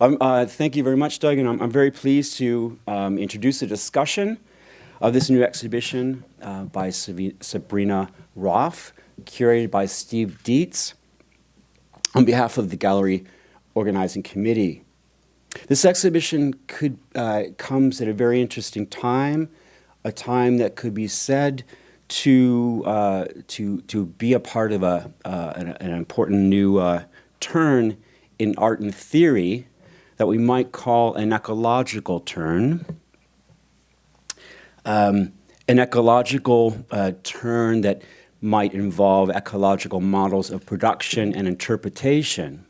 Thank you very much, Doug, and I'm very pleased to introduce a discussion of this new exhibition by Sabrina Roff, curated by Steve Dietz, on behalf of the Gallery Organizing Committee. This exhibition comes at a very interesting time, a time that could be said to be a part of an important new turn in art and theory that we might call an ecological turn. An ecological turn that might involve ecological models of production and interpretation,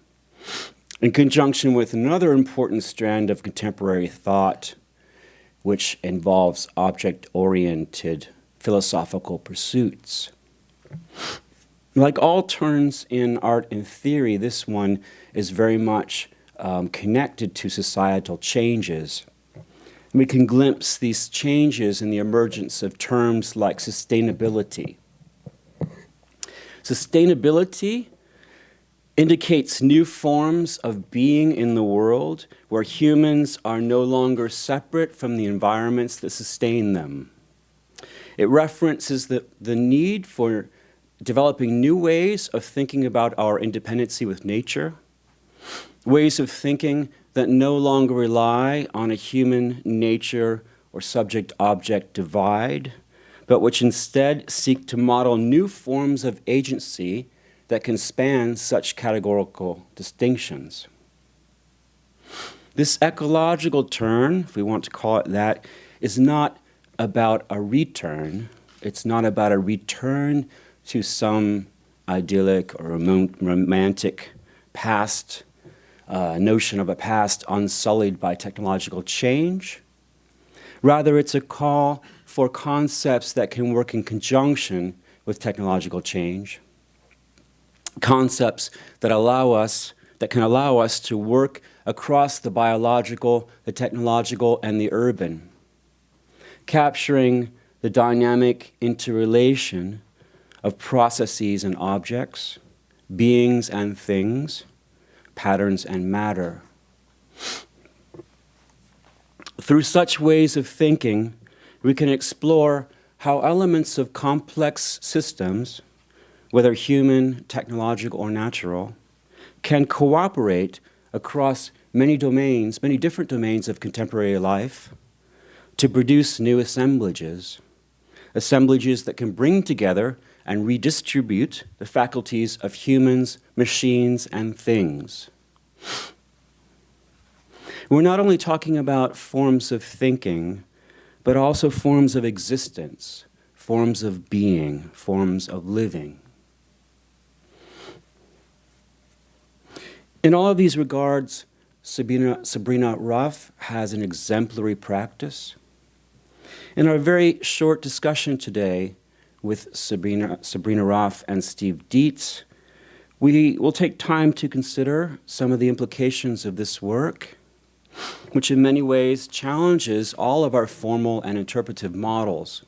in conjunction with another important strand of contemporary thought, which involves object-oriented philosophical pursuits. Like all turns in art and theory, this one is very much connected to societal changes. We can glimpse these changes in the emergence of terms like sustainability. Sustainability indicates new forms of being in the world where humans are no longer separate from the environments that sustain them. It references the need for developing new ways of thinking about our independency with nature, ways of thinking that no longer rely on a human nature or subject-object divide, but which instead seek to model new forms of agency that can span such categorical distinctions. This ecological turn, if we want to call it that, is not about a return. It's not about a return to some idyllic or romantic past notion of a past unsullied by technological change. Rather, it's a call for concepts that can work in conjunction with technological change, concepts that can allow us to work across the biological, the technological, and the urban, capturing the dynamic interrelation of processes and objects, beings and things, patterns and matter. Through such ways of thinking, we can explore how elements of complex systems, whether human, technological, or natural, can cooperate across many domains, many different domains of contemporary life, to produce new assemblages that can bring together and redistribute the faculties of humans, machines, and things. We're not only talking about forms of thinking, but also forms of existence, forms of being, forms of living. In all of these regards, Sabrina Roff has an exemplary practice. In our very short discussion today with Sabrina Roff and Steve Dietz, we will take time to consider some of the implications of this work, which in many ways challenges all of our formal and interpretive models.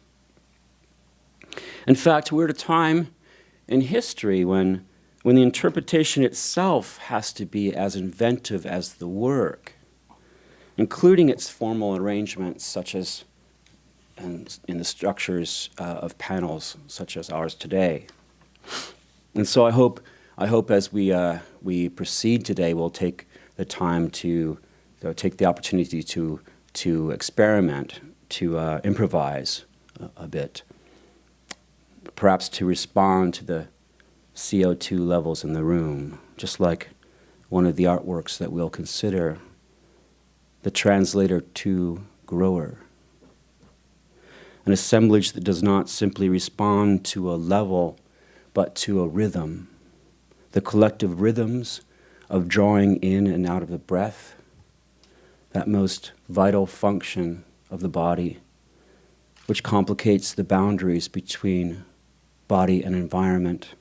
In fact, we're at a time in history when the interpretation itself has to be as inventive as the work, including its formal arrangements, such as in the structures of panels such as ours today. And so I hope as we proceed today, we'll take the time to take the opportunity to experiment, to improvise a bit, perhaps to respond to the CO2 levels in the room, just like one of the artworks that we'll consider, The Translator to Grower. An assemblage that does not simply respond to a level, but to a rhythm, the collective rhythms of drawing in and out of the breath, that most vital function of the body, which complicates the boundaries between body and environment,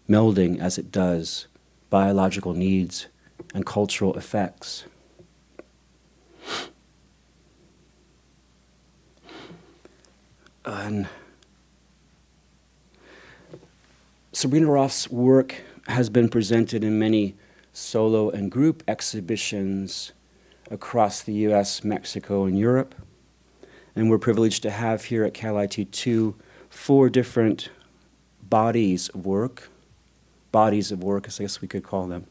melding as it does biological needs and cultural effects. And Sabrina Roff's work has been presented in many solo and group exhibitions across the US, Mexico, and Europe. And we're privileged to have here at Cal IT2 4 different bodies of work, I guess we could call them,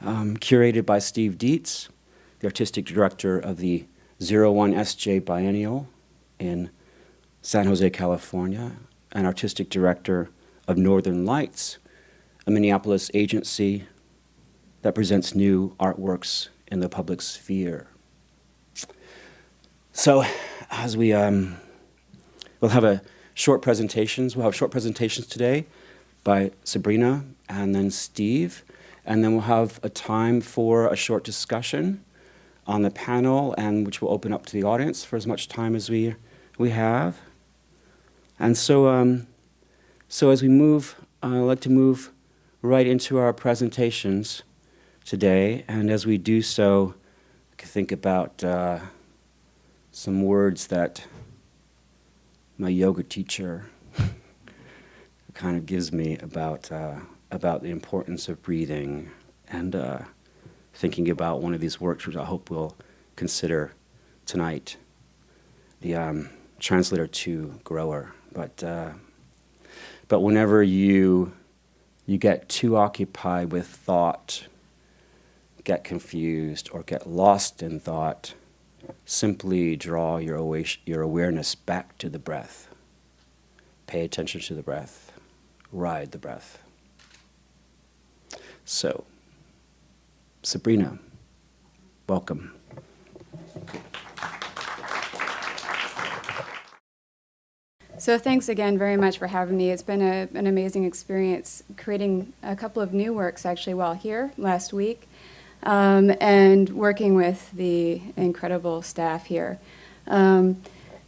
curated by Steve Dietz, the artistic director of the 01 SJ Biennial in San Jose, California, and artistic director of Northern Lights, a Minneapolis agency that presents new artworks in the public sphere. So, as we'll have short presentations today by Sabrina and then Steve, and then we'll have a time for a short discussion on the panel, and which will open up to the audience for as much time as we have. And so, so as we move, I'd like to move right into our presentations today, and as we do so, think about some words that my yoga teacher kind of gives me about the importance of breathing, and thinking about one of these works, which I hope we'll consider tonight, the translator to grower. But whenever you get too occupied with thought, get confused, or get lost in thought, simply draw your awareness back to the breath. Pay attention to the breath. Ride the breath. So, Sabrina, welcome. So thanks again very much for having me. It's been an amazing experience creating a couple of new works actually while here last week, and working with the incredible staff here.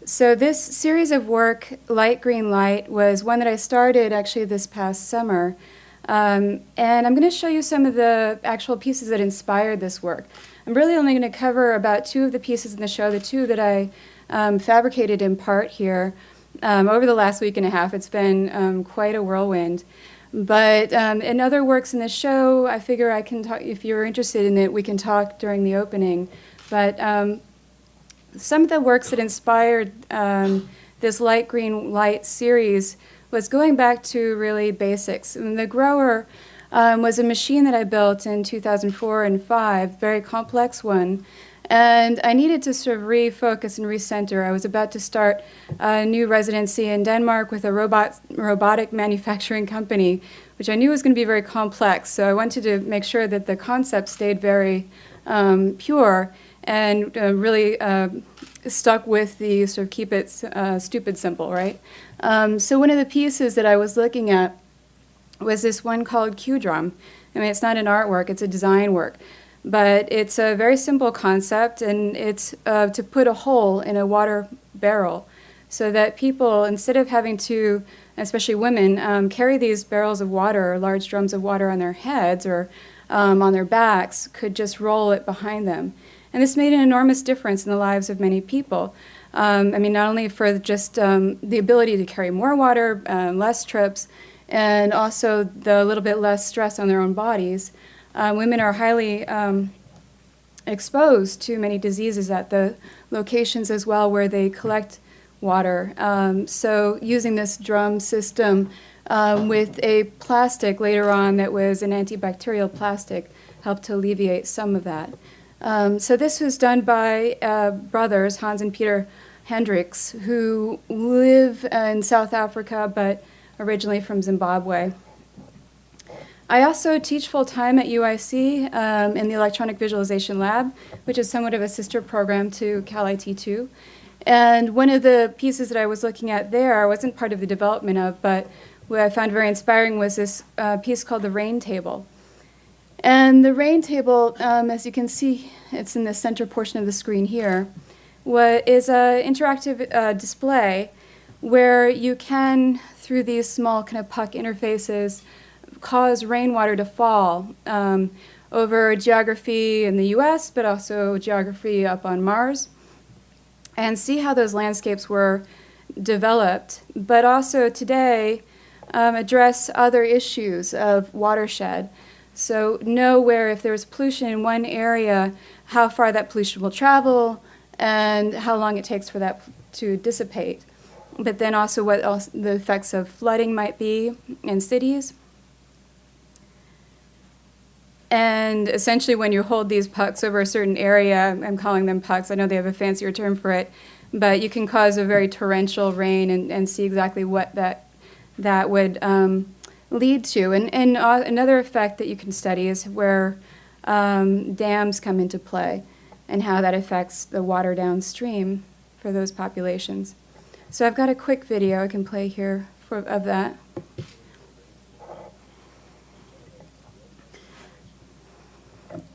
So this series of work, Light Green Light, was one that I started actually this past summer. And I'm going to show you some of the actual pieces that inspired this work. I'm really only going to cover about 2 of the pieces in the show, the 2 that I fabricated in part here. Over the last week and a half, it's been quite a whirlwind. But in other works in the show, I figure I can talk, if you're interested in it, we can talk during the opening. But some of the works that inspired this Light Green Light series was going back to really basics. And the grower was a machine that I built in 2004 and 5, very complex one. And I needed to sort of refocus and recenter. I was about to start a new residency in Denmark with a robotic manufacturing company, which I knew was going to be very complex. So I wanted to make sure that the concept stayed very pure and really stuck with the sort of keep it stupid simple, right? So one of the pieces that I was looking at was this one called Q-Drum. I mean, it's not an artwork, it's a design work. But it's a very simple concept, and it's to put a hole in a water barrel so that people, instead of having to, especially women, carry these barrels of water or large drums of water on their heads or on their backs, could just roll it behind them. And this made an enormous difference in the lives of many people. I mean, not only for just the ability to carry more water, less trips, and also the little bit less stress on their own bodies. Women are highly exposed to many diseases at the locations as well where they collect water. So using this drum system with a plastic later on that was an antibacterial plastic helped to alleviate some of that. So this was done by brothers, Hans and Peter Hendricks, who live in South Africa but originally from Zimbabwe. I also teach full-time at UIC in the Electronic Visualization Lab, which is somewhat of a sister program to Cal IT2. And one of the pieces that I was looking at there, I wasn't part of the development of, but what I found very inspiring was this piece called the Rain Table. And the Rain Table, as you can see, it's in the center portion of the screen here, is an interactive display where you can, through these small kind of puck interfaces, cause rainwater to fall over geography in the US, but also geography up on Mars, and see how those landscapes were developed, but also today address other issues of watershed. So know where, if there's pollution in one area, how far that pollution will travel and how long it takes for that to dissipate. But then also what else the effects of flooding might be in cities. And essentially when you hold these pucks over a certain area, I'm calling them pucks, I know they have a fancier term for it, but you can cause a very torrential rain and see exactly what that would lead to. And another effect that you can study is where dams come into play and how that affects the water downstream for those populations. So I've got a quick video I can play here of that.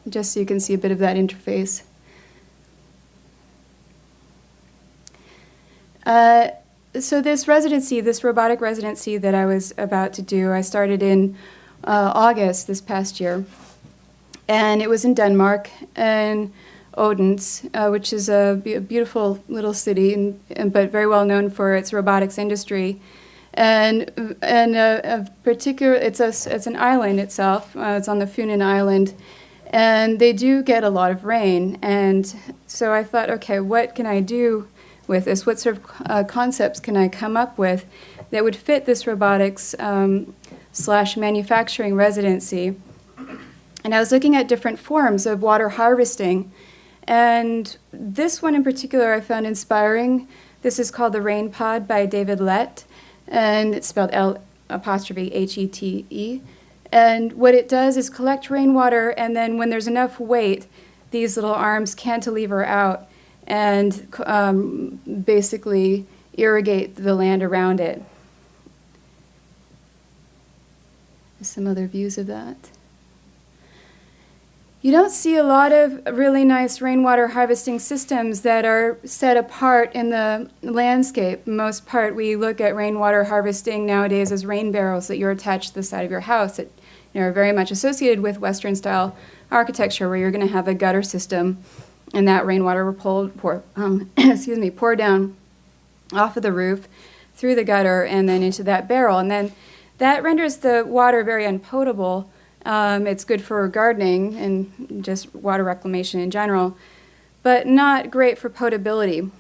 Just so you can see a bit of that interface. So this residency, this robotic residency that I was about to do, I started in August this past year. And it was in Denmark, in Odense, which is a beautiful little city, but very well known for its robotics industry. And a particular, it's an island itself. It's on the Funen Island. And they do get a lot of rain. And so I thought, okay, what can I do with this? What sort of concepts can I come up with that would fit this robotics / manufacturing residency? And I was looking at different forms of water harvesting. And this one in particular I found inspiring. This is called the Rain Pod by David Lett. And it's spelled L''Hete. And what it does is collect rainwater, and then when there's enough weight, these little arms cantilever out and basically irrigate the land around it. Some other views of that. You don't see a lot of really nice rainwater harvesting systems that are set apart in the landscape. For the most part, we look at rainwater harvesting nowadays as rain barrels that you're attached to the side of your house that are very much associated with Western-style architecture, where you're going to have a gutter system, and that rainwater will pour down off of the roof, through the gutter, and then into that barrel. And then that renders the water very unpotable. It's good for gardening and just water reclamation in general, but not great for potability.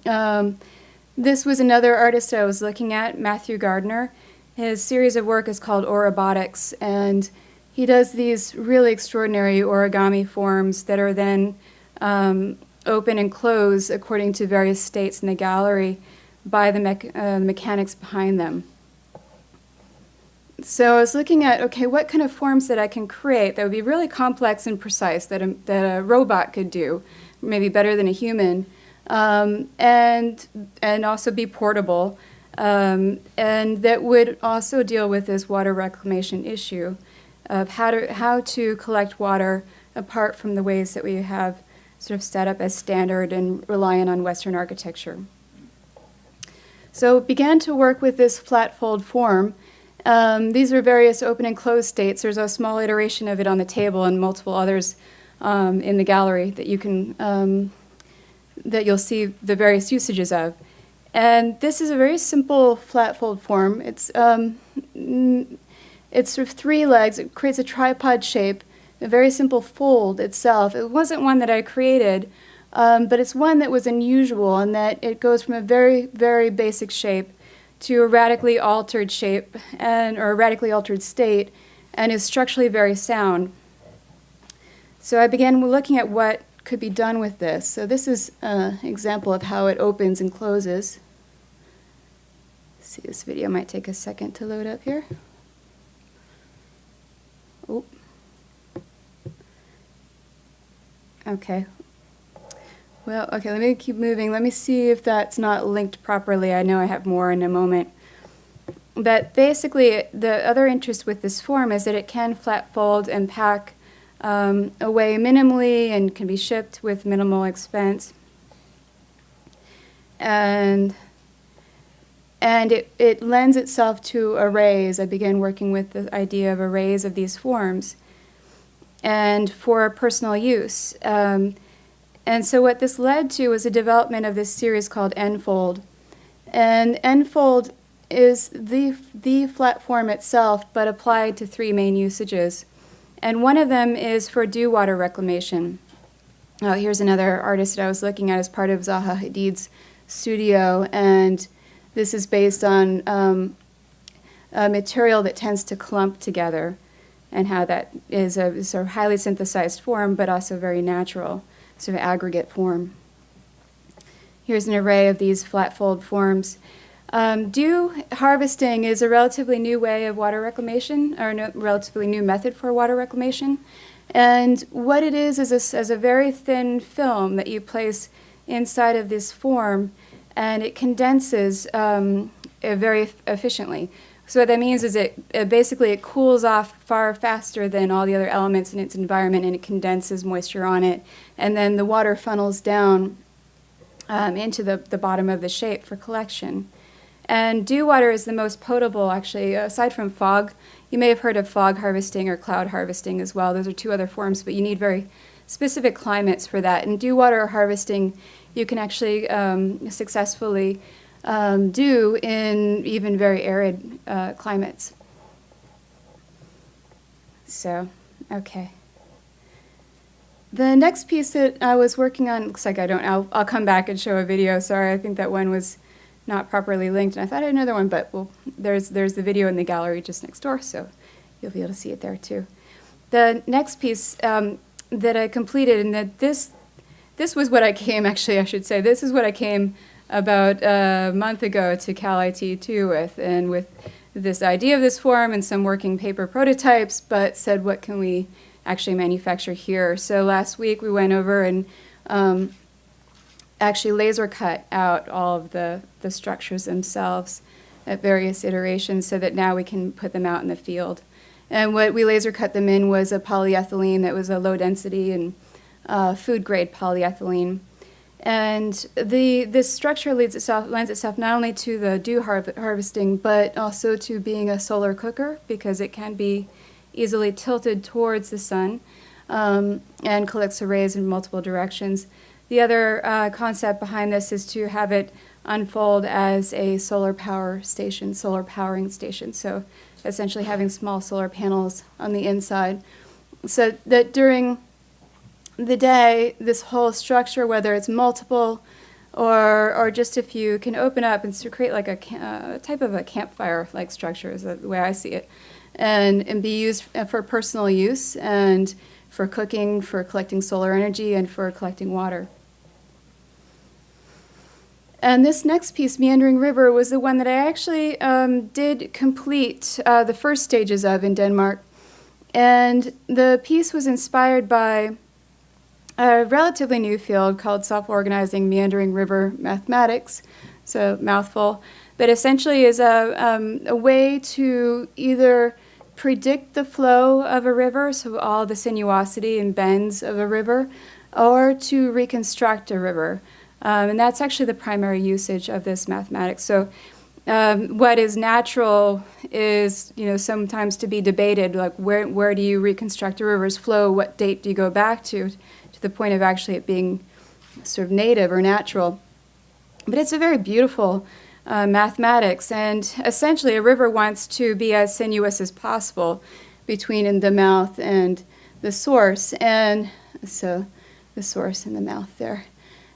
This was another artist I was looking at, Matthew Gardner. His series of work is called Orobotics, and he does these really extraordinary origami forms that are then open and close according to various states in the gallery by the mechanics behind them. So I was looking at, okay, what kind of forms that I can create that would be really complex and precise, that a robot could do, maybe better than a human, and also be portable, and that would also deal with this water reclamation issue of how to collect water apart from the ways that we have sort of set up as standard and reliant on Western architecture. So began to work with this flat fold form. These are various open and closed states. There's a small iteration of it on the table and multiple others in the gallery that you can that you'll see the various usages of. And this is a very simple flat fold form. It's sort of three legs. It creates a tripod shape, a very simple fold itself. It wasn't one that I created, but it's one that was unusual in that it goes from a very, very basic shape to a radically altered shape or a radically altered state, and is structurally very sound. So I began looking at what could be done with this. So this is an example of how it opens and closes. Let's see, this video might take a second to load up here. Oh. Okay. Well, okay, let me keep moving. Let me see if that's not linked properly. I know I have more in a moment. But basically, the other interest with this form is that it can flat fold and pack away minimally and can be shipped with minimal expense. And it lends itself to arrays. I began working with the idea of arrays of these forms and for personal use. And so what this led to was a development of this series called Enfold. And Enfold is the flat form itself, but applied to three main usages. And one of them is for dew water reclamation. Here's another artist that I was looking at as part of Zaha Hadid's studio, and this is based on a material that tends to clump together, and how that is a sort of highly synthesized form, but also very natural, sort of aggregate form. Here's an array of these flat fold forms. Dew harvesting is a relatively new way of water reclamation, or a relatively new method for water reclamation. And what it is a very thin film that you place inside of this form, and it condenses very efficiently. So what that means is it basically it cools off far faster than all the other elements in its environment, and it condenses moisture on it. And then the water funnels down into the bottom of the shape for collection. And dew water is the most potable, actually, aside from fog. You may have heard of fog harvesting or cloud harvesting as well. Those are two other forms, but you need very specific climates for that. And dew water harvesting, you can actually successfully do in even very arid climates. So, okay. The next piece that I was working on, looks like I'll come back and show a video. Sorry, I think that one was not properly linked, and I thought I had another one, but well, there's the video in the gallery just next door, so you'll be able to see it there too. The next piece that I completed, and that this was what I came, actually I should say, this is what I came about a month ago to Cal IT2 with, and with this idea of this form and some working paper prototypes, but said what can we actually manufacture here. So last week we went over and actually laser cut out all of the structures themselves at various iterations so that now we can put them out in the field. And what we laser cut them in was a polyethylene that was a low density and food grade polyethylene. And this structure lends itself not only to the dew harvesting, but also to being a solar cooker, because it can be easily tilted towards the sun and collects the rays in multiple directions. The other concept behind this is to have it unfold as a solar powering station. So essentially having small solar panels on the inside, so that during the day, this whole structure, whether it's multiple or just a few, can open up and to create like a type of a campfire-like structure, is the way I see it, and be used for personal use and for cooking, for collecting solar energy, and for collecting water. And this next piece, Meandering River, was the one that I actually did complete the first stages of in Denmark. And the piece was inspired by a relatively new field called self-organizing meandering river mathematics, so mouthful, that essentially is a way to either predict the flow of a river, so all the sinuosity and bends of a river, or to reconstruct a river. And that's actually the primary usage of this mathematics. So what is natural is, sometimes to be debated, like where do you reconstruct a river's flow, what date do you go back to the point of actually it being sort of native or natural. But it's a very beautiful mathematics, and essentially a river wants to be as sinuous as possible between the mouth and the source, and so the source and the mouth there.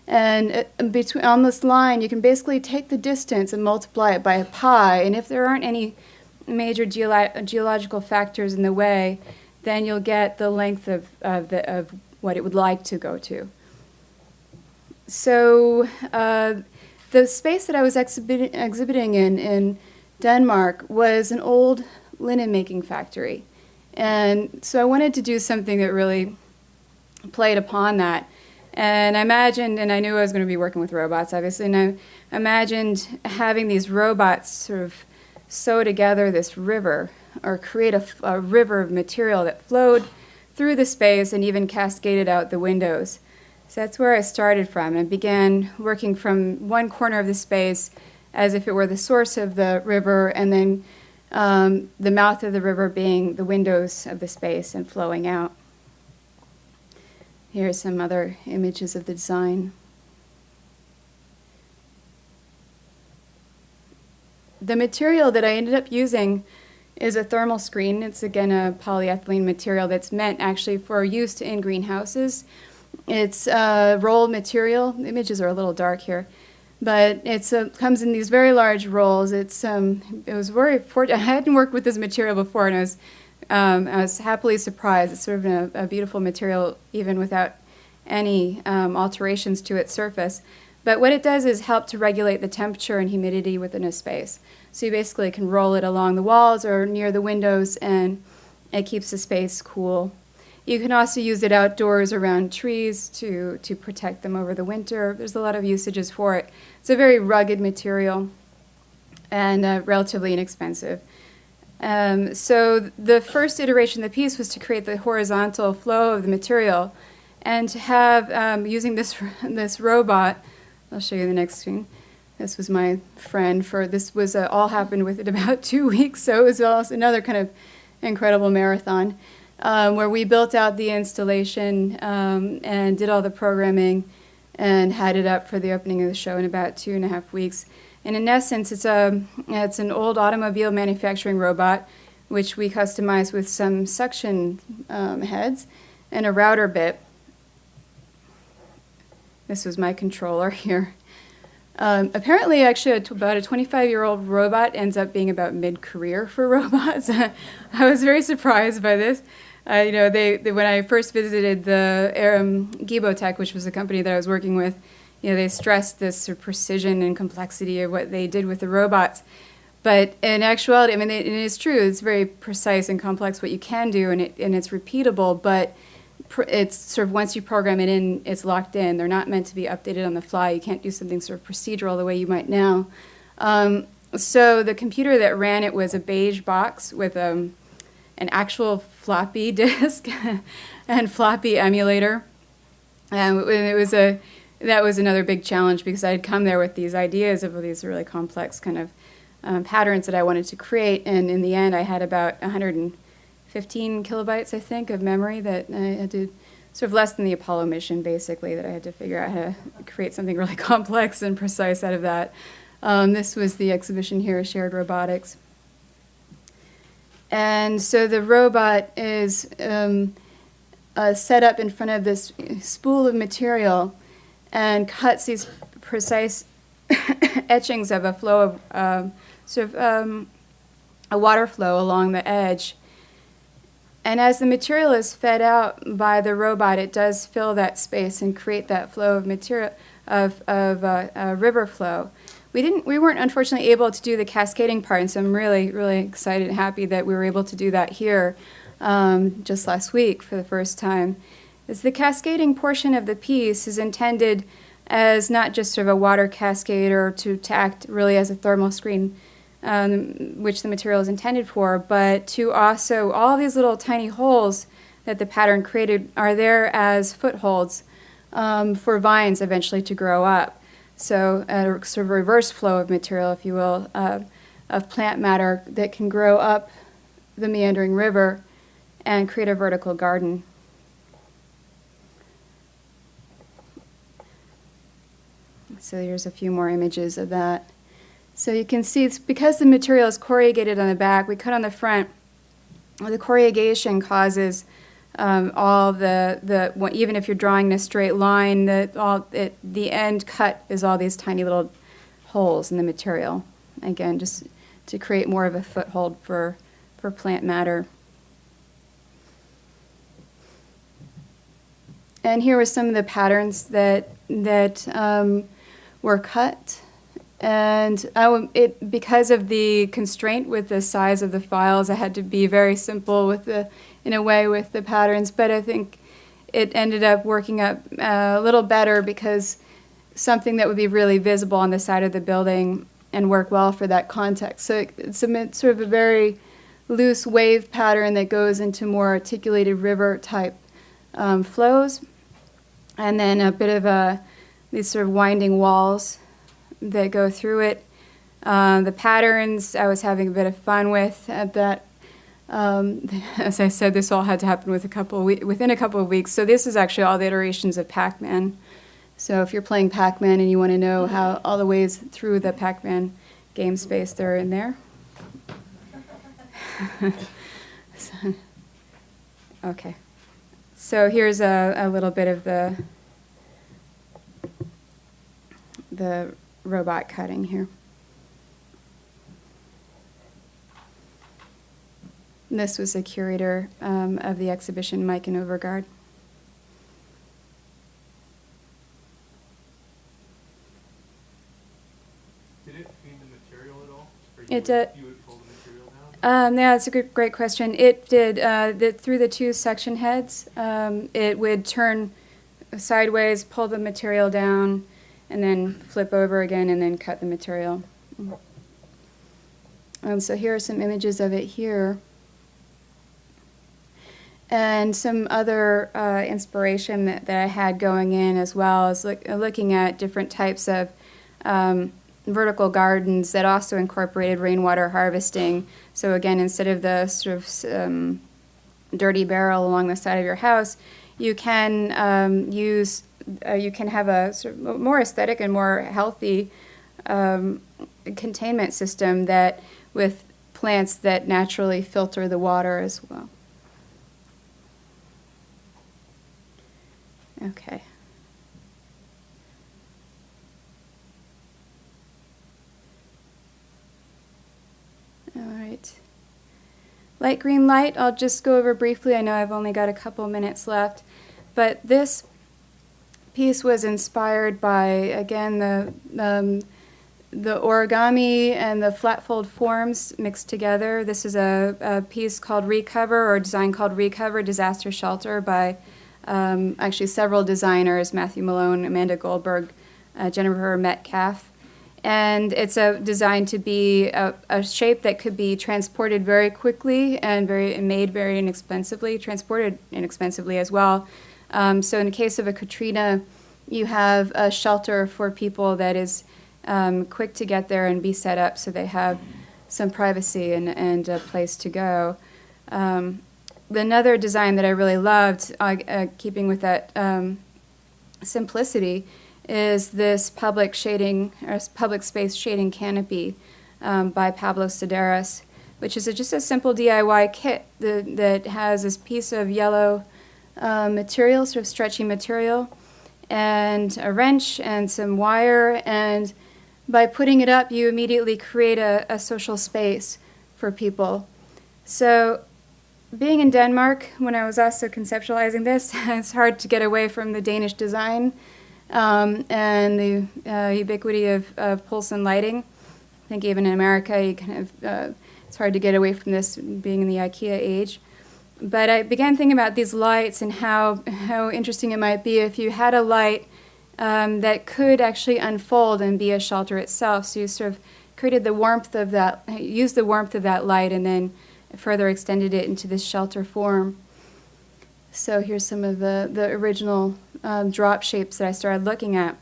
And between on this line, you can basically take the distance and multiply it by pi, and if there aren't any major geological factors in the way, then you'll get the length of what it would like to go to. So the space that I was exhibiting in Denmark was an old linen making factory. And so I wanted to do something that really played upon that. And I imagined, and I knew I was going to be working with robots, obviously, and I imagined having these robots sort of sew together this river, or create a river of material that flowed through the space and even cascaded out the windows. So that's where I started from, and began working from one corner of the space as if it were the source of the river, and then the mouth of the river being the windows of the space and flowing out. Here are some other images of the design. The material that I ended up using is a thermal screen. It's again a polyethylene material that's meant actually for use in greenhouses. It's rolled material. The images are a little dark here, but it's comes in these very large rolls. It was very fortunate. I hadn't worked with this material before, and I was happily surprised. It's sort of a beautiful material, even without any alterations to its surface. But what it does is help to regulate the temperature and humidity within a space. So you basically can roll it along the walls or near the windows, and it keeps the space cool. You can also use it outdoors around trees to protect them over the winter. There's a lot of usages for it. It's a very rugged material and relatively inexpensive. So the first iteration of the piece was to create the horizontal flow of the material, and to have, using this robot, I'll show you the next screen. This was my friend this was all happened within about 2 weeks, so it was also another kind of incredible marathon, where we built out the installation and did all the programming and had it up for the opening of the show in about 2.5 weeks. And in essence, it's an old automobile manufacturing robot, which we customized with some suction heads and a router bit. This was my controller here. Apparently, actually, about a 25-year-old robot ends up being about mid-career for robots. I was very surprised by this. When I first visited the Gibotech, which was the company that I was working with, they stressed this sort of precision and complexity of what they did with the robots. But in actuality, it is true. It's very precise and complex what you can do, and it's repeatable. But it's sort of, once you program it in, it's locked in. They're not meant to be updated on the fly. You can't do something sort of procedural the way you might now. So the computer that ran it was a beige box with an actual floppy disk and floppy emulator. And that was another big challenge, because I had come there with these ideas of these really complex kind of patterns that I wanted to create. And in the end, I had about 115 kilobytes, I think, of memory that I had to, sort of less than the Apollo mission, basically, that I had to figure out how to create something really complex and precise out of that. This was the exhibition here, Shared Robotics. And so the robot is set up in front of this spool of material and cuts these precise etchings of a flow of a water flow along the edge. And as the material is fed out by the robot, it does fill that space and create that flow of material of river flow. We weren't unfortunately able to do the cascading part, and so I'm really, really excited and happy that we were able to do that here just last week for the first time. The cascading portion of the piece is intended as not just sort of a water cascade or to act really as a thermal screen, which the material is intended for, but to also, all these little tiny holes that the pattern created are there as footholds for vines eventually to grow up. So a sort of reverse flow of material, if you will, of plant matter that can grow up the meandering river and create a vertical garden. So here's a few more images of that. So you can see, it's because the material is corrugated on the back, we cut on the front. The corrugation causes all even if you're drawing in a straight line, the end cut is all these tiny little holes in the material. Again, just to create more of a foothold for plant matter. And here were some of the patterns that were cut. And because of the constraint with the size of the files, I had to be very simple in a way with the patterns. But I think it ended up working up a little better, because something that would be really visible on the side of the building and work well for that context. So it's sort of a very loose wave pattern that goes into more articulated river type flows, and then a bit of these sort of winding walls that go through it. The patterns I was having a bit of fun with at that. As I said, this all had to happen within a couple of weeks. So this is actually all the iterations of Pac-Man. So if you're playing Pac-Man and you want to know how all the ways through the Pac-Man game space, they're in there. Okay. So here's a little bit of the robot cutting here. This was the curator of the exhibition, Maiken Overgaard. Did it feed the material at all? Or It did. You would pull the material down? Yeah, it's a great question. It did, through the two section heads, it would turn sideways, pull the material down, and then flip over again, and then cut the material. So here are some images of it here. And some other inspiration that I had going in as well is looking at different types of vertical gardens that also incorporated rainwater harvesting. So again, instead of the sort of dirty barrel along the side of your house, you can you can have a sort of more aesthetic and more healthy containment system that with plants that naturally filter the water as well. Okay. All right. Light green light, I'll just go over briefly. I know I've only got a couple minutes left. But this piece was inspired by, again, the origami and the flat fold forms mixed together. This is a piece called Recover, or design called Recover Disaster Shelter by actually several designers, Matthew Malone, Amanda Goldberg, Jennifer Metcalf. And it's designed to be a shape that could be transported very quickly and made very inexpensively, transported inexpensively as well. So in the case of a Katrina, you have a shelter for people that is quick to get there and be set up so they have some privacy and a place to go. Another design that I really loved, keeping with that simplicity, is this public shading or public space shading canopy by Pablo Sedaris, which is just a simple DIY kit that has this piece of yellow material, sort of stretchy material, and a wrench and some wire, and by putting it up, you immediately create a social space for people. So being in Denmark, when I was also conceptualizing this, it's hard to get away from the Danish design and the ubiquity of Poulsen lighting. I think even in America, you kind of it's hard to get away from this being in the IKEA age. But I began thinking about these lights and how interesting it might be if you had a light that could actually unfold and be a shelter itself. So you sort of created the warmth of that, used the warmth of that light, and then further extended it into this shelter form. So here's some of the original drop shapes that I started looking at.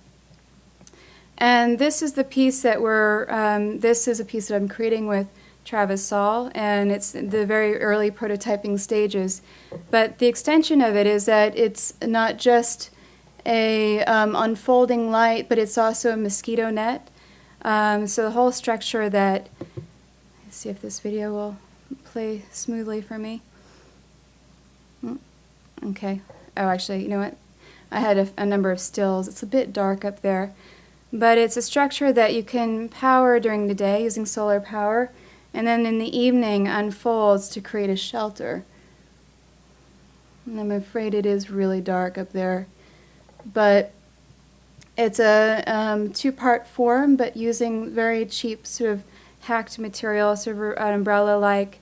And this is the piece that this is a piece that I'm creating with Travis Saul, and it's the very early prototyping stages. But the extension of it is that it's not just a unfolding light, but it's also a mosquito net. So the whole structure that, let's see if this video will play smoothly for me. Okay. Oh, actually, you know what? I had a number of stills. It's a bit dark up there. But it's a structure that you can power during the day using solar power, and then in the evening unfolds to create a shelter. And I'm afraid it is really dark up there. But it's a two-part form, but using very cheap sort of hacked material, sort of an umbrella-like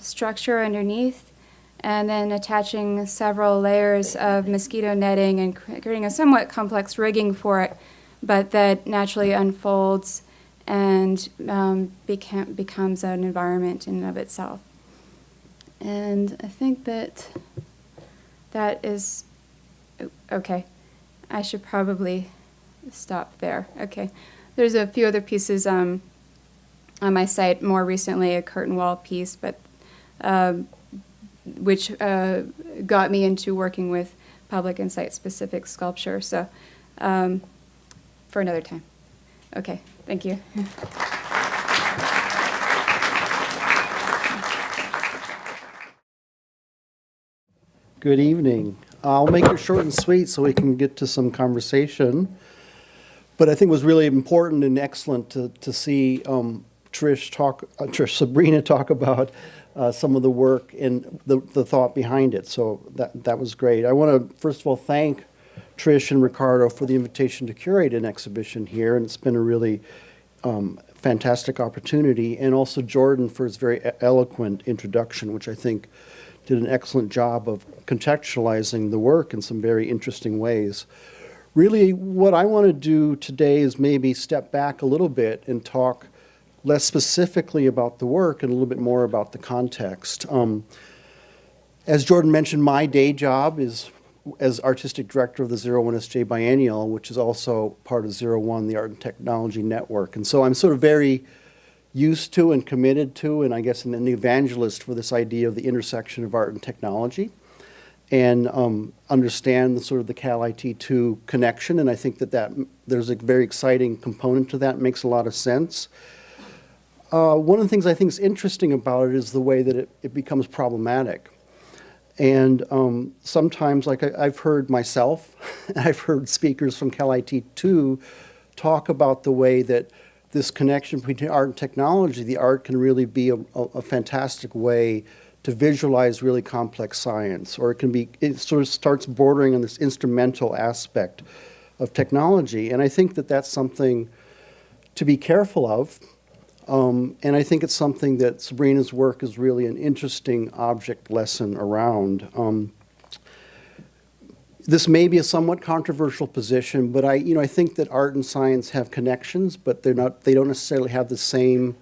structure underneath, and then attaching several layers of mosquito netting and creating a somewhat complex rigging for it, but that naturally unfolds and becomes an environment in and of itself. And I think that is okay. I should probably stop there. Okay. There's a few other pieces on my site more recently, a curtain wall piece, but which got me into working with public and site-specific sculpture. So for another time. Okay, thank you. Good evening. I'll make it short and sweet so we can get to some conversation. But I think it was really important and excellent to see Sabrina talk about some of the work and the thought behind it. So that was great. I want to first of all thank Trish and Ricardo for the invitation to curate an exhibition here, and it's been a really fantastic opportunity, and also Jordan for his very eloquent introduction, which I think did an excellent job of contextualizing the work in some very interesting ways. Really, what I want to do today is maybe step back a little bit and talk less specifically about the work and a little bit more about the context. As Jordan mentioned, my day job is as artistic director of the 01SJ Biennial, which is also part of 01, the Art and Technology Network. And so I'm sort of very used to and committed to, and I guess an evangelist for this idea of the intersection of art and technology, and understand the sort of the Cal IT2 connection. And I think that there's a very exciting component to that. It makes a lot of sense. One of the things I think is interesting about it is the way that it becomes problematic. And sometimes, like I've heard myself, and I've heard speakers from Cal IT2 talk about the way that this connection between art and technology, the art can really be a fantastic way to visualize really complex science, or it sort of starts bordering on this instrumental aspect of technology. And I think that that's something to be careful of. And I think it's something that Sabrina's work is really an interesting object lesson around. This may be a somewhat controversial position, but I think that art and science have connections, but they don't necessarily have the same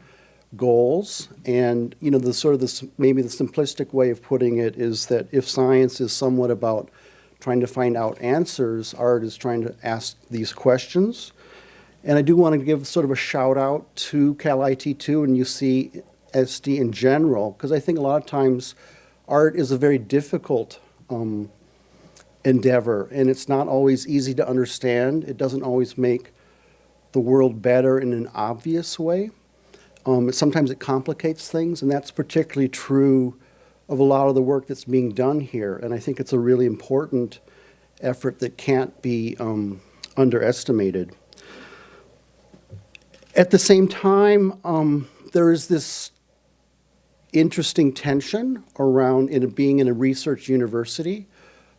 goals. And maybe the simplistic way of putting it is that if science is somewhat about trying to find out answers, art is trying to ask these questions. And I do want to give sort of a shout out to Cal IT2 and UCSD in general, because I think a lot of times art is a very difficult endeavor, and it's not always easy to understand. It doesn't always make the world better in an obvious way. Sometimes it complicates things, and that's particularly true of a lot of the work that's being done here. And I think it's a really important effort that can't be underestimated. At the same time, there is this interesting tension around being in a research university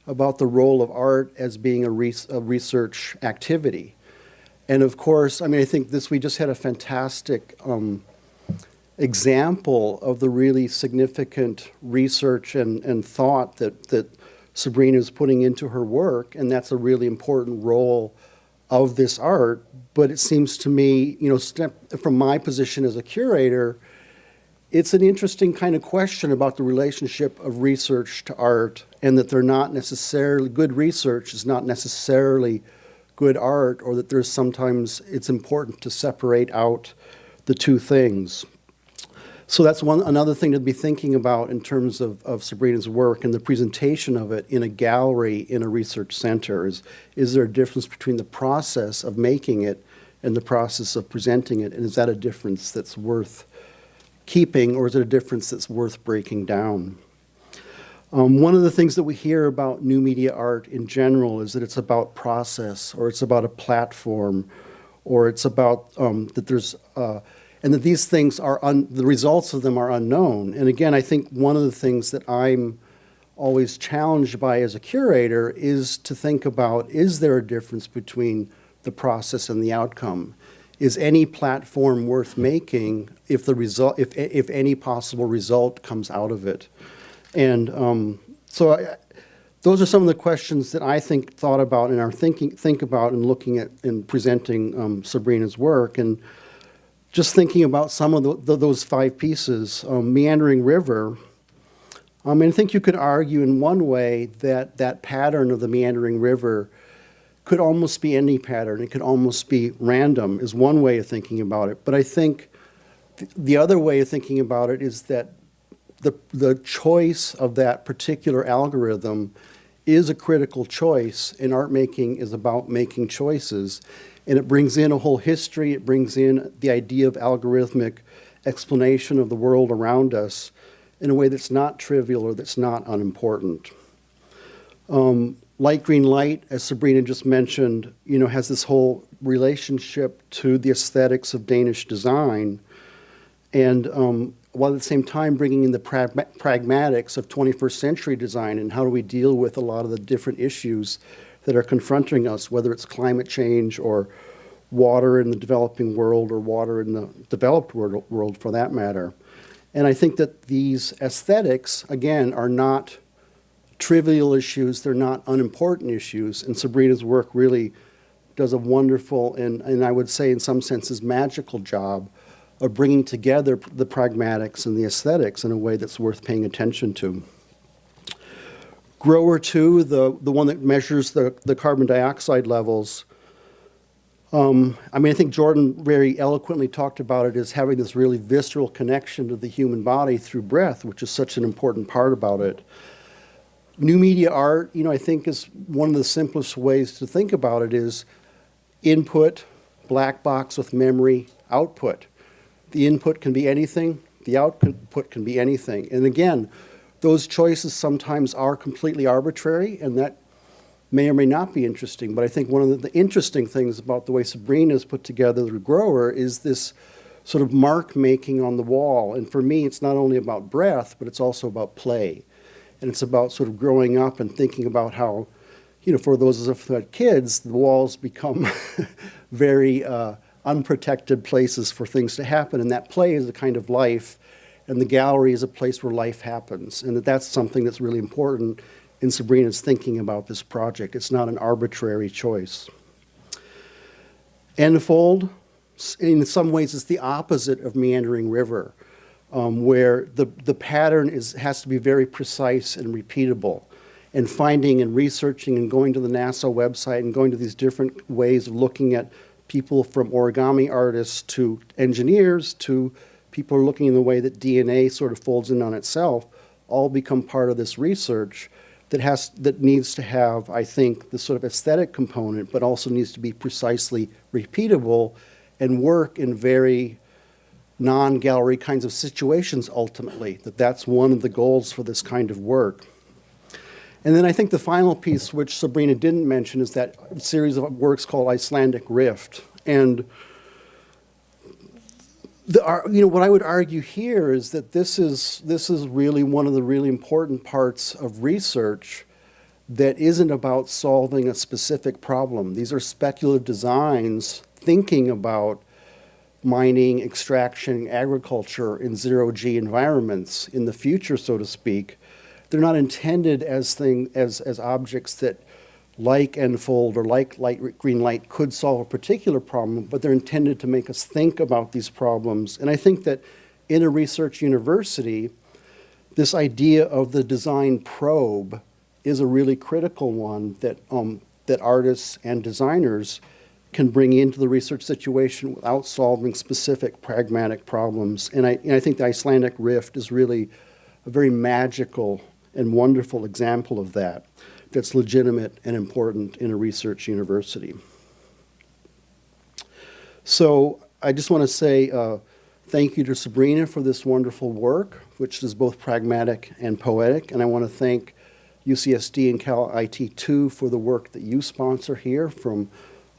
about the role of art as being a research activity. And of course, I think we just had a fantastic example of the really significant research and thought that Sabrina is putting into her work, and that's a really important role of this art. But it seems to me, from my position as a curator, it's an interesting kind of question about the relationship of research to art, and that they're not necessarily, good research is not necessarily good art, or that sometimes it's important to separate out the two things. So that's another thing to be thinking about in terms of Sabrina's work and the presentation of it in a gallery in a research center. Is there a difference between the process of making it and the process of presenting it? And is that a difference that's worth keeping, or is it a difference that's worth breaking down? One of the things that we hear about new media art in general is that it's about process, or it's about a platform, or it's about that there's and that these things the results of them are unknown. And again, I think one of the things that I'm always challenged by as a curator is to think about, is there a difference between the process and the outcome? Is any platform worth making if any possible result comes out of it? And those are some of the questions that I thought about and think about in looking at and presenting Sabrina's work. And just thinking about some of those 5 pieces, Meandering River, I think you could argue in one way that pattern of the meandering river could almost be any pattern. It could almost be random, is one way of thinking about it. But I think the other way of thinking about it is that the choice of that particular algorithm is a critical choice, and art making is about making choices. And it brings in a whole history. It brings in the idea of algorithmic explanation of the world around us in a way that's not trivial or that's not unimportant. Light green light, as Sabrina just mentioned, has this whole relationship to the aesthetics of Danish design, and while at the same time bringing in the pragmatics of 21st century design and how do we deal with a lot of the different issues that are confronting us, whether it's climate change or water in the developing world or water in the developed world for that matter. And I think that these aesthetics, again, are not trivial issues, they're not unimportant issues, and Sabrina's work really does a wonderful and I would say in some senses magical job of bringing together the pragmatics and the aesthetics in a way that's worth paying attention to. Grower 2, the one that measures the carbon dioxide levels, I think Jordan very eloquently talked about it as having this really visceral connection to the human body through breath, which is such an important part about it. New media art, I think is one of the simplest ways to think about it is input, black box with memory, output. The input can be anything, the output can be anything. And again, those choices sometimes are completely arbitrary, and that may or may not be interesting. But I think one of the interesting things about the way Sabrina has put together the grower is this sort of mark making on the wall. And for me, it's not only about breath, but it's also about play. And it's about sort of growing up and thinking about how, for those of us who had kids, the walls become very unprotected places for things to happen. And that play is a kind of life, and the gallery is a place where life happens. And that's something that's really important in Sabrina's thinking about this project. It's not an arbitrary choice. Enfold, in some ways, is the opposite of Meandering River, where the pattern has to be very precise and repeatable. And finding and researching and going to the NASA website and going to these different ways of looking at people from origami artists to engineers to people who are looking in the way that DNA sort of folds in on itself, all become part of this research that needs to have, I think, the sort of aesthetic component, but also needs to be precisely repeatable and work in very non-gallery kinds of situations ultimately. That's one of the goals for this kind of work. And then I think the final piece, which Sabrina didn't mention, is that series of works called Icelandic Rift. And what I would argue here is that this is really one of the really important parts of research that isn't about solving a specific problem. These are speculative designs thinking about mining, extraction, agriculture in zero-G environments in the future, so to speak. They're not intended as objects that, like Enfold or like light green light, could solve a particular problem, but they're intended to make us think about these problems. And I think that in a research university, this idea of the design probe is a really critical one that artists and designers can bring into the research situation without solving specific pragmatic problems. And I think the Icelandic Rift is really a very magical and wonderful example of that, that's legitimate and important in a research university. So I just want to say thank you to Sabrina for this wonderful work, which is both pragmatic and poetic. And I want to thank UCSD and Cal IT2 for the work that you sponsor here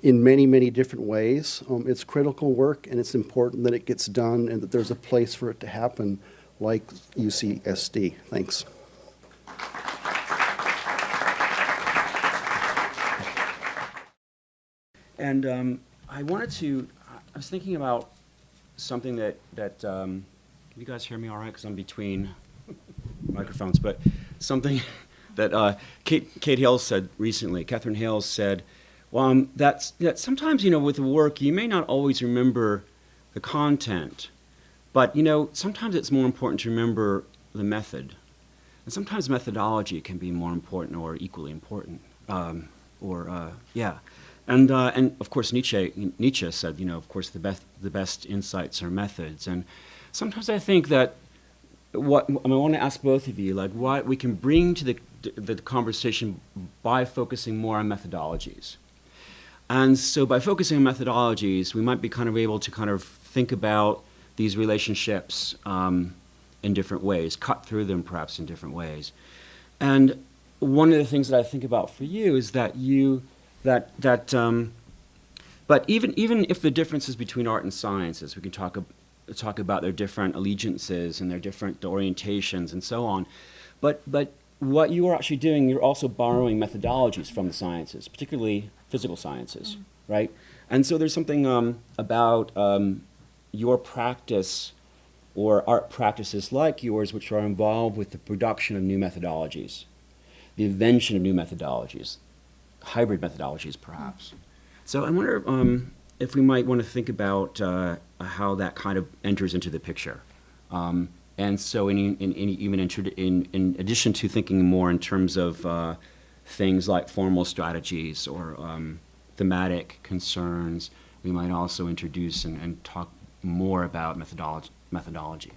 in many, many different ways. It's critical work, and it's important that it gets done and that there's a place for it to happen like UCSD. Thanks. And I was thinking about something that you guys hear me all right? Because I'm between microphones, but something that Kate Hales said recently, Catherine Hales said, that sometimes, with the work, you may not always remember the content, but, sometimes it's more important to remember the method. And sometimes methodology can be more important or equally important, And of course, Nietzsche said, of course, the best insights are methods. And sometimes I think that I want to ask both of you, what we can bring to the conversation by focusing more on methodologies. And so by focusing on methodologies, we might be able to think about these relationships in different ways, cut through them perhaps in different ways. And one of the things that I think about for you is that but even if the differences between art and sciences, we can talk about their different allegiances and their different orientations and so on. But what you are actually doing, you're also borrowing methodologies from the sciences, particularly physical sciences, right? And so there's something about your practice or art practices like yours which are involved with the production of new methodologies, the invention of new methodologies, hybrid methodologies perhaps. So I wonder if we might want to think about how that kind of enters into the picture. And so in addition to thinking more in terms of things like formal strategies or thematic concerns, we might also introduce and talk more about methodology.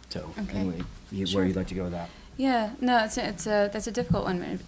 So Okay. anyway, Sure. where you'd like to go with that? Yeah, no, that's a difficult one.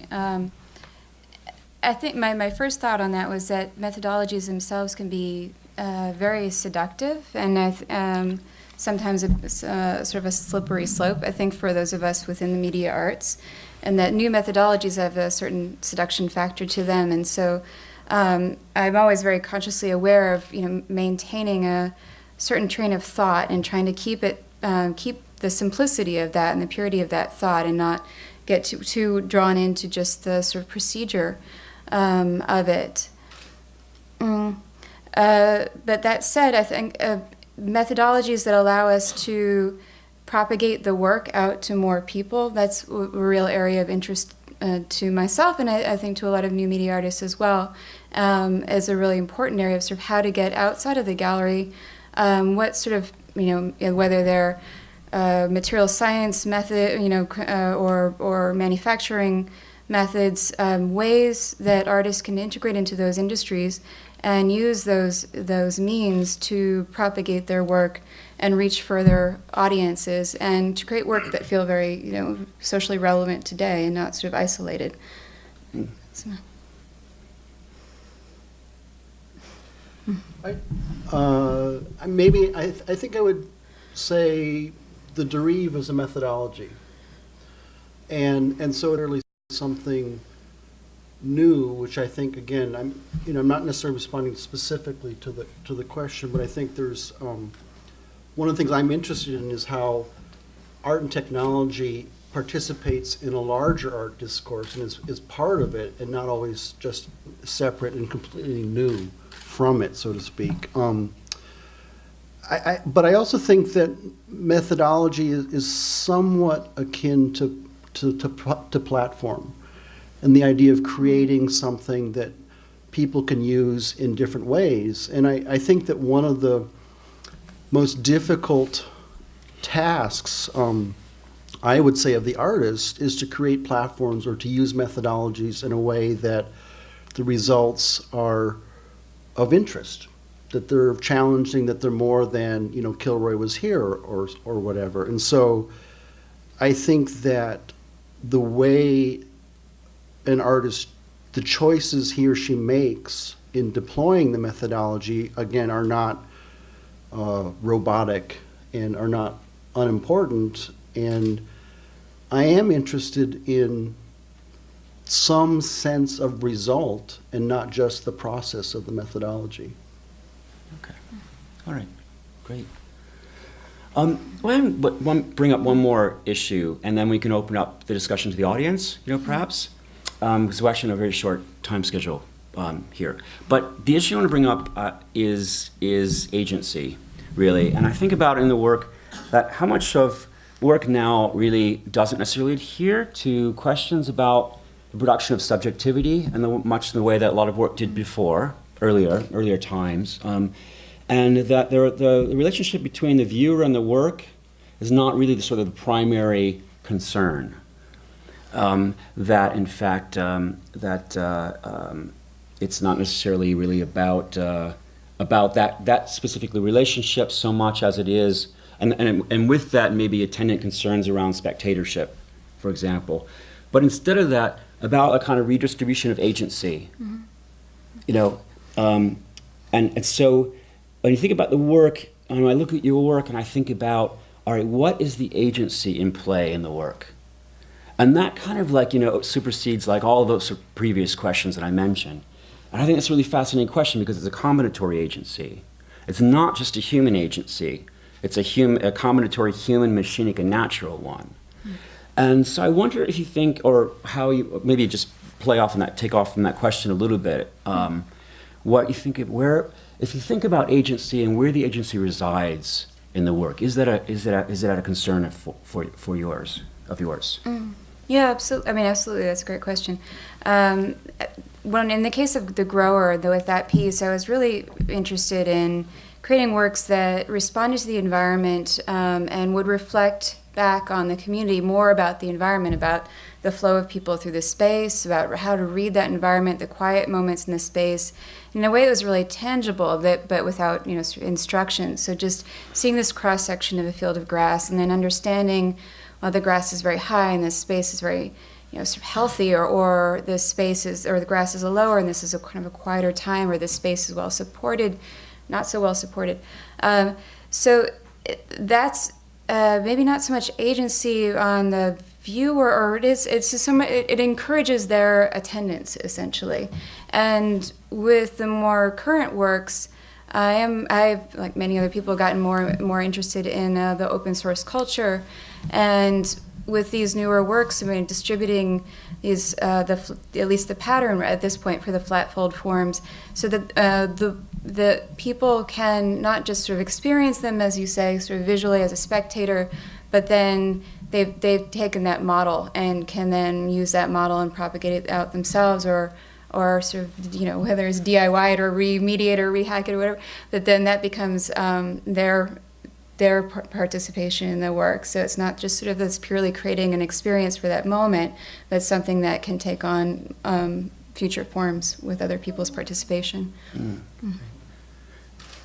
I think my first thought on that was that methodologies themselves can be very seductive, and sometimes sort of a slippery slope, I think, for those of us within the media arts, and that new methodologies have a certain seduction factor to them. And so I'm always very consciously aware of maintaining a certain train of thought and trying to keep the simplicity of that and the purity of that thought, and not get too drawn into just the sort of procedure of it. But that said, I think methodologies that allow us to propagate the work out to more people, that's a real area of interest to myself, and I think to a lot of new media artists as well, is a really important area of sort of how to get outside of the gallery, what sort of, whether they're material science method, or manufacturing methods, ways that artists can integrate into those industries and use those means to propagate their work and reach further audiences and to create work that feel very, socially relevant today and not sort of isolated. So. I think I would say the derive is a methodology, and so it really something new, which I think, again, I'm not necessarily responding specifically to the question, but I think there's one of the things I'm interested in is how art and technology participates in a larger art discourse and is part of it, and not always just separate and completely new from it, so to speak. But I also think that methodology is somewhat akin to platform, and the idea of creating something that people can use in different ways. And I think that one of the most difficult tasks, I would say, of the artist is to create platforms or to use methodologies in a way that the results are of interest, that they're challenging, that they're more than, Kilroy was here or whatever. And so I think that the way an artist, the choices he or she makes in deploying the methodology, again, are not robotic and are not unimportant. And I am interested in some sense of result and not just the process of the methodology. Okay. All right. Great. Bring up one more issue, and then we can open up the discussion to the audience, perhaps, because we're actually on a very short time schedule here. But the issue I want to bring up is agency, really. And I think about in the work that how much of work now really doesn't necessarily adhere to questions about the production of subjectivity, and much in the way that a lot of work did before, earlier times. And that the relationship between the viewer and the work is not really the sort of the primary concern. That in fact, it's not necessarily really about that specifically relationship so much as it is, and with that maybe attendant concerns around spectatorship, for example. But instead of that, about a kind of redistribution of agency. And so when you think about the work, and when I look at your work and I think about, all right, what is the agency in play in the work? And that kind of like, supersedes like all those sort of previous questions that I mentioned. And I think that's a really fascinating question because it's a combinatory agency. It's not just a human agency. It's a combinatory human, machinic, and natural one. And so I wonder if you think, or how you, maybe just take off from that question a little bit, what you think of if you think about agency and where the agency resides in the work, is that a concern for yours? Yeah, absolutely. I mean, absolutely. That's a great question. Well, in the case of The Grower, though, with that piece, I was really interested in creating works that responded to the environment and would reflect back on the community more about the environment, about the flow of people through the space, about how to read that environment, the quiet moments in the space, in a way that was really tangible, but without sort of instruction. So just seeing this cross section of a field of grass, and then understanding, well, the grass is very high and this space is very sort of healthy, or the space is, or the grass is lower and this is a kind of a quieter time, or the space is well supported, not so well supported. So that's maybe not so much agency on the viewer, or it's just it encourages their attendance essentially. And with the more current works, I've like many other people gotten more interested in the open source culture, and with these newer works, I mean, distributing these at least the pattern at this point for the flat fold forms, so that the people can not just sort of experience them, as you say, sort of visually as a spectator, but then they've taken that model and can then use that model and propagate it out themselves, or sort of whether it's DIY it or remediate or rehack it or whatever. But then that becomes their participation in the work. So it's not just sort of this purely creating an experience for that moment, but something that can take on future forms with other people's participation.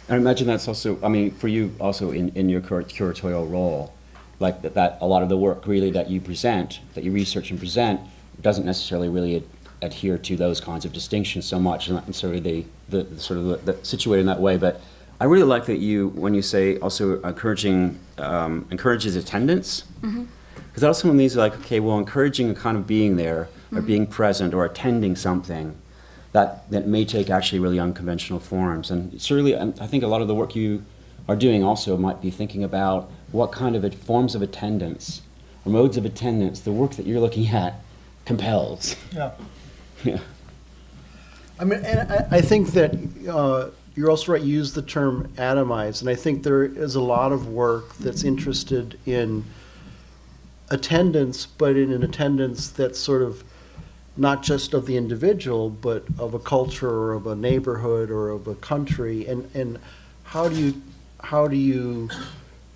I imagine that's also, I mean, for you also in your curatorial role, like that a lot of the work really that you present, that you research and present, doesn't necessarily really adhere to those kinds of distinctions so much, and sort of the situated in that way. But I really like that you, when you say also encourages attendance, because that also means like, okay, well, encouraging a kind of being there, or being present, or attending something that may take actually really unconventional forms. And certainly, I think a lot of the work you are doing also might be thinking about what kind of forms of attendance or modes of attendance the work that you're looking at compels. Yeah. Yeah. I mean, and I think that you're also right, you use the term atomize, and I think there is a lot of work that's interested in attendance, but in an attendance that's sort of not just of the individual, but of a culture or of a neighborhood or of a country, and how do you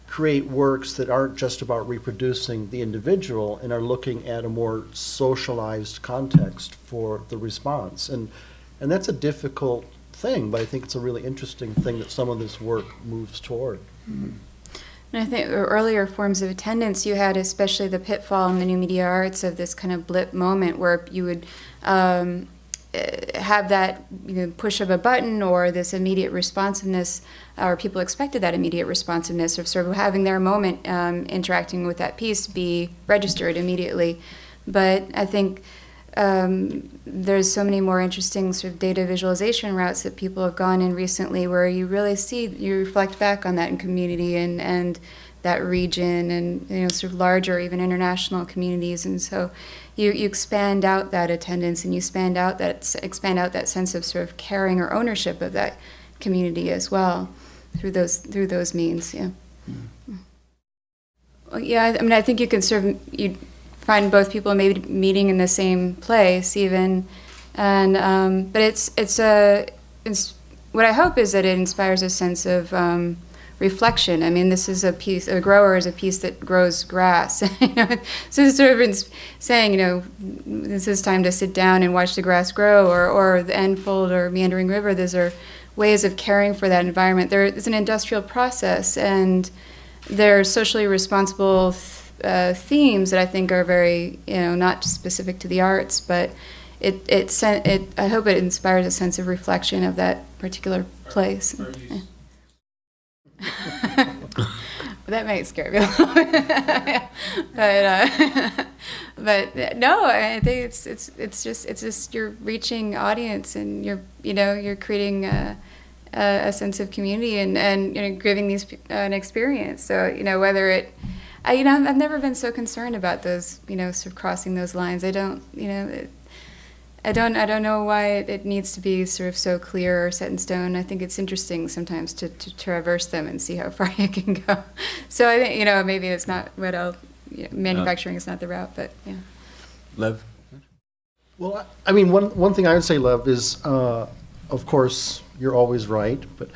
create works that aren't just about reproducing the individual and are looking at a more socialized context for the response, and that's a difficult thing, but I think it's a really interesting thing that some of this work moves toward. And I think earlier forms of attendance, you had especially the pitfall in the new media arts of this kind of blip moment where you would have that push of a button, or this immediate responsiveness, or people expected that immediate responsiveness of sort of having their moment interacting with that piece be registered immediately. But I think there's so many more interesting sort of data visualization routes that people have gone in recently, where you really you reflect back on that in community and that region, and sort of larger, even international communities. And so you expand out that attendance, and you expand out that sense of sort of caring or ownership of that community as well through those means. Yeah. Well, yeah. I mean, I think you can you find both people maybe meeting in the same place even, and but it's what I hope is that it inspires a sense of reflection. I mean, this is a grower is a piece that grows grass. So it's sort of saying, this is time to sit down and watch the grass grow, or the Enfold or Meandering River. Those are ways of caring for that environment. There is an industrial process, and they're socially responsible themes that I think are very, not specific to the arts, but I hope it inspires a sense of reflection of that particular place. That might scare me a little bit. But no, I think it's just you're reaching audience, and you're creating a sense of community, and giving these an experience. So whether I've never been so concerned about those sort of crossing those lines. I don't know why it needs to be sort of so clear or set in stone. I think it's interesting sometimes to traverse them and see how far you can go. So I think maybe it's not what manufacturing is not the route, but yeah. Lev? Well, I mean, one thing I would say, Lev, is, of course, you're always right, but,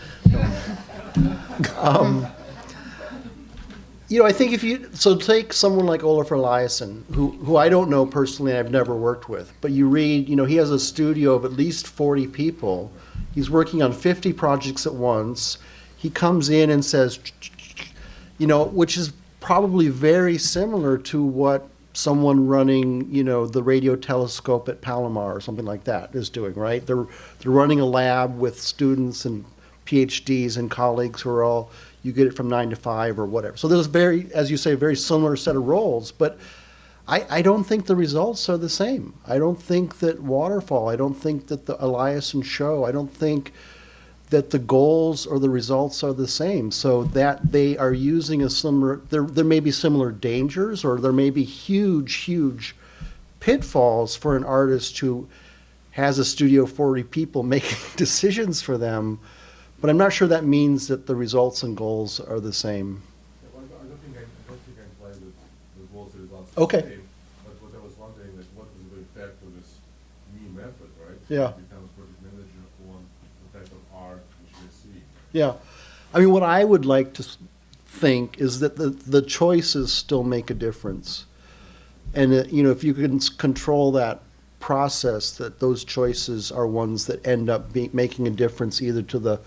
I think so take someone like Olafur Eliasson, who I don't know personally and I've never worked with, but you read, he has a studio of at least 40 people. He's working on 50 projects at once. He comes in and says, which is probably very similar to what someone running, the radio telescope at Palomar or something like that is doing, right? They're running a lab with students and PhDs and colleagues who are all, you get it from 9 to 5 or whatever. So there's as you say, very similar set of roles, but I don't think the results are the same. I don't think that Waterfall, I don't think that the Eliasson show, I don't think that the goals or the results are the same, so that they are using a similar, there may be similar dangers, or there may be huge pitfalls for an artist who has a studio of 40 people making decisions for them, but I'm not sure that means that the results and goals are the same. I don't think I apply the goals and results. Okay. The same, but what I was wondering, what is the effect of this new method, right? Yeah. So it becomes project manager on the type of art which they see. Yeah. I mean, what I would like to think is that the choices still make a difference. And, if you can control that process, that those choices are ones that end up making a difference either to the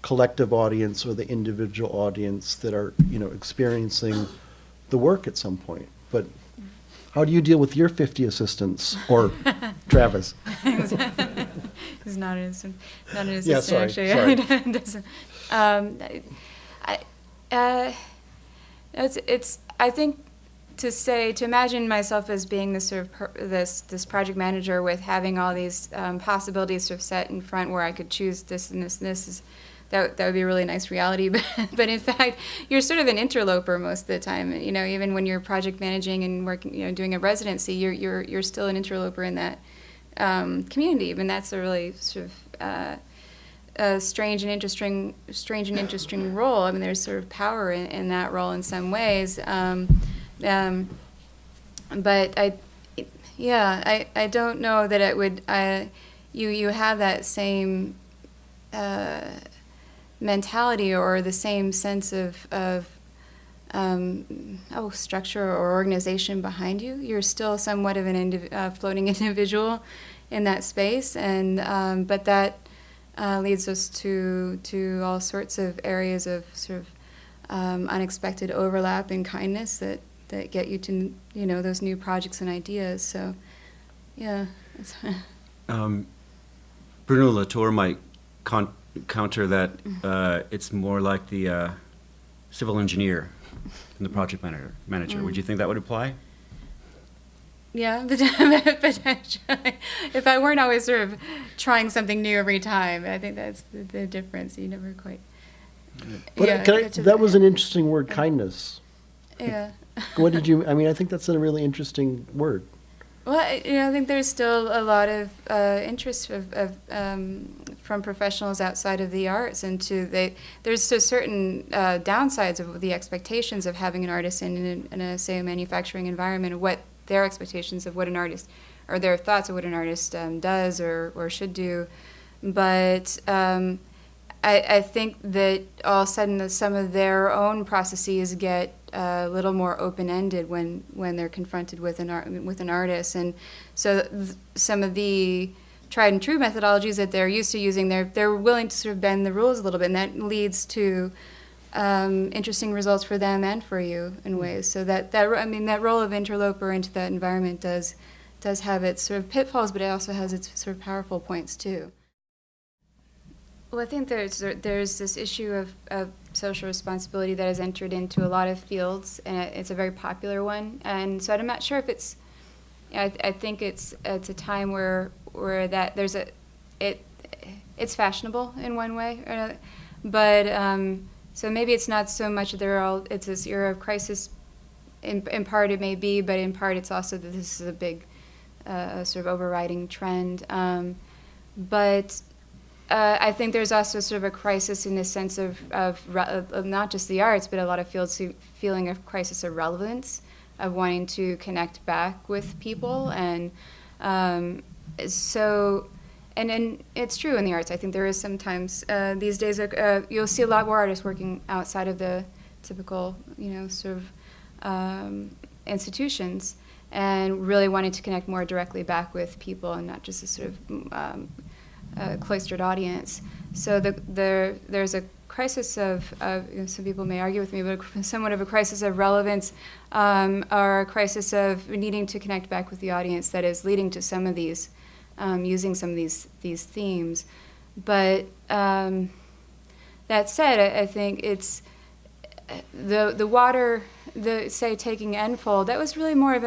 collective audience or the individual audience that are, experiencing the work at some point. But how do you deal with your 50 assistants, or Travis? He's not an assistant. Yeah, sorry, actually. sorry. It doesn't. I think to imagine myself as being this sort of this project manager with having all these possibilities sort of set in front, where I could choose this and this and this is. That would be a really nice reality, but in fact, you're sort of an interloper most of the time. Even when you're project managing and working, doing a residency, you're still an interloper in that community. And that's a really sort of a strange and interesting role. I mean, there's sort of power in that role in some ways. But I don't know that it would. You have that same. Mentality or the same sense of structure or organization behind you. You're still somewhat of an floating individual in that space, and but that leads us to all sorts of areas of sort of unexpected overlap and kindness that get you to those new projects and ideas. So yeah. Bruno Latour might counter that it's more like the civil engineer than the project manager. Would you think that would apply? Yeah, potentially. If I weren't always sort of trying something new every time, I think that's the difference. You never quite. But that was an interesting word, kindness. Yeah. What did you? I mean, I think that's a really interesting word. Well, I think there's still a lot of interest from professionals outside of the arts, and there's a certain downsides of the expectations of having an artist in a say a manufacturing environment, and what their expectations of what an artist, or their thoughts of what an artist does or should do. But I think that all of a sudden some of their own processes get a little more open-ended when they're confronted with an artist, and so some of the tried and true methodologies that they're used to using, they're willing to sort of bend the rules a little bit, and that leads to interesting results for them and for you in ways. So that role of interloper into that environment does have its sort of pitfalls, but it also has its sort of powerful points too. Well, I think there's this issue of social responsibility that has entered into a lot of fields, and it's a very popular one. And so I'm not sure if it's I think it's a time where that there's it's fashionable in one way or another, but so maybe it's not so much that it's this era of crisis. In part it may be, but in part it's also that this is a big sort of overriding trend. But I think there's also sort of a crisis in the sense of not just the arts, but a lot of fields feeling a crisis of relevance, of wanting to connect back with people. And so, and it's true in the arts. I think there is sometimes, these days, you'll see a lot more artists working outside of the typical, sort of institutions, and really wanting to connect more directly back with people and not just a sort of cloistered audience. So there's a crisis of some people may argue with me, but somewhat of a crisis of relevance, or a crisis of needing to connect back with the audience that is leading to some of these, using some of these themes. But that said, I think it's the water, say taking Enfold, that was really more of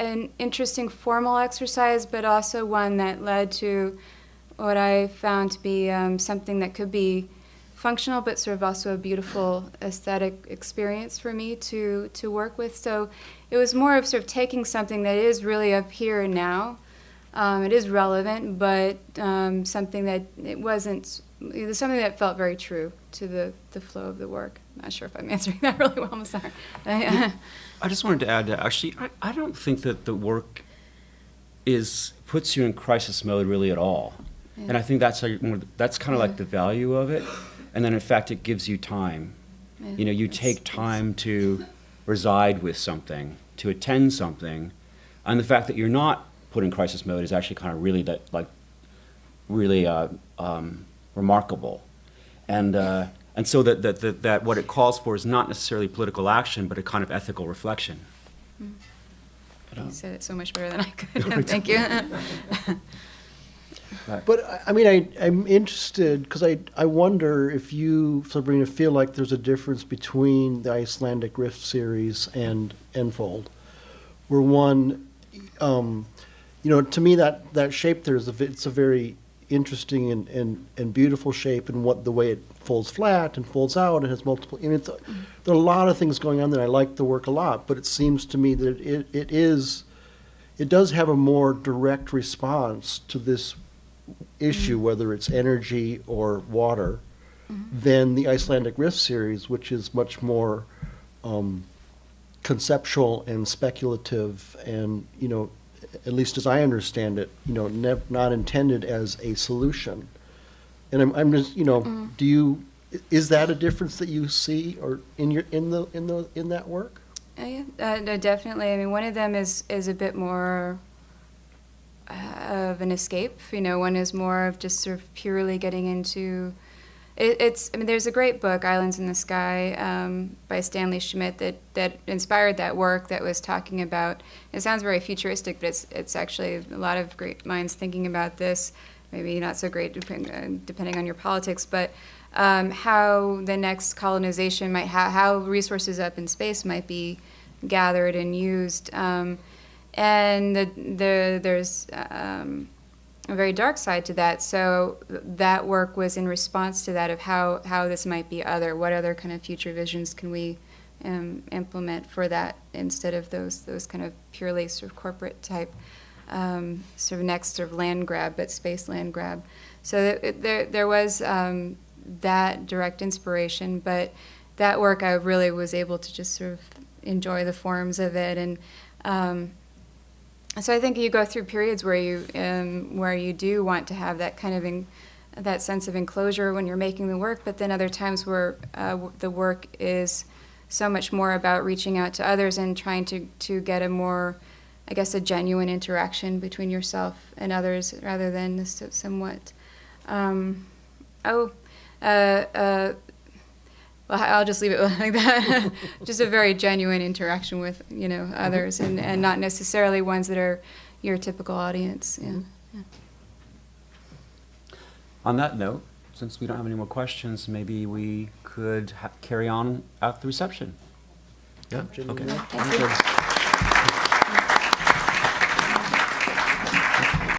an interesting formal exercise, but also one that led to what I found to be something that could be functional, but sort of also a beautiful aesthetic experience for me to work with. So it was more of sort of taking something that is really up here and now. It is relevant, but something that it was something that felt very true to the flow of the work. I'm not sure if I'm answering that really well. I'm sorry. I just wanted to add that actually, I don't think that the work puts you in crisis mode really at all. Yeah. And I think that's kind of like the value of it. And then in fact, it gives you time. Yeah. You take time to reside with something, to attend something. And the fact that you're not put in crisis mode is actually kind of really remarkable. And so that what it calls for is not necessarily political action, but a kind of ethical reflection. You said it so much better than I could. Thank you. But I mean, I'm interested because I wonder if you, Sabrina, feel like there's a difference between the Icelandic Rift series and Enfold, where one, to me that shape there it's a very interesting and beautiful shape, and the way it folds flat and folds out and has multiple. I mean, there are a lot of things going on there. I like the work a lot, but it seems to me that it does have a more direct response to this issue, whether it's energy or water, than the Icelandic Rift series, which is much more conceptual and speculative, and at least as I understand it, not intended as a solution. And I'm just, is that a difference that you see, or in that work? No, definitely. I mean, one of them is a bit more of an escape. One is more of just sort of purely getting into. I mean, there's a great book, Islands in the Sky, by Stanley Schmidt that inspired that work, that was talking about, it sounds very futuristic, but it's actually a lot of great minds thinking about this, maybe not so great depending on your politics, but how the next colonization how resources up in space might be gathered and used. And there's a very dark side to that. So that work was in response to that, of how this might be what other kind of future visions can we implement for that, instead of those kind of purely sort of corporate type sort of next sort of land grab, but space land grab. So there was that direct inspiration, but that work I really was able to just sort of enjoy the forms of it. And so I think you go through periods where you do want to have that kind of that sense of enclosure when you're making the work, but then other times where the work is so much more about reaching out to others and trying to get a more, I guess, a genuine interaction between yourself and others, rather than this somewhat. Well, I'll just leave it like that. Just a very genuine interaction with, others, and not necessarily ones that are your typical audience. Yeah. Yeah. On that note, since we don't have any more questions, maybe we could carry on at the reception. Yeah, okay. Thank you.